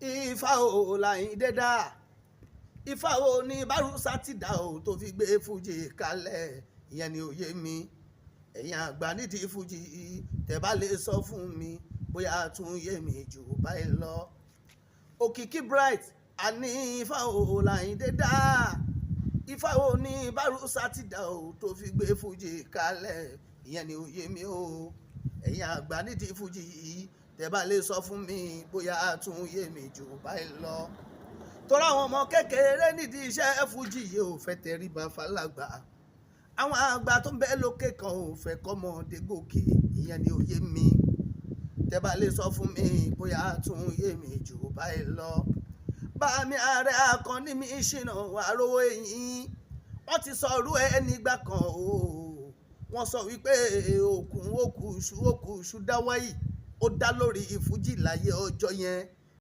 Ifá o Láyìndé dá, Ifá o ní Bárúsà ti dá o tó fi gbé fújì kalẹ̀, ìyẹn ni òye mi. Ẹ̀yin àgbà nídìí fújì tẹ́ bá lè sọ fún mi bóyá tún yé mi jù báyìí lọ. Òkìkí bright àní Ifá o Láyìndé dá, Ifá o ní Bárúsà ti dá o tó fi gbé fújì kalẹ̀, ìyẹn ni òye mi o. Ẹ̀yin àgbà nídìí fújì tẹ́ bá lè sọ fún mi bóyá tún yé mi jù báyìí lọ. Torí àwọn ọmọ kékeré nídìí iṣẹ́ fújì yìí ò fẹ́ tẹríba fálàgbà, àwọn àgbà tó ń bẹ lókè kan ò fẹ́ kọ́mọdé gòkè, ìyẹn ni òye mi. Tẹ́ bá lè sọ fún mi bóyá tún yé mi jù báyìí lọ. Bàmí Ààrẹ Àkànní mi Ṣínà Àrówó Eyìn, wọ́n ti sọ ọrú ẹ nígbà kan o. Wọ́n sọ wípé òkun òkùṣù dáwọ́ yìí ó dá lórí ìfújì láyé ọjọ́ yẹn.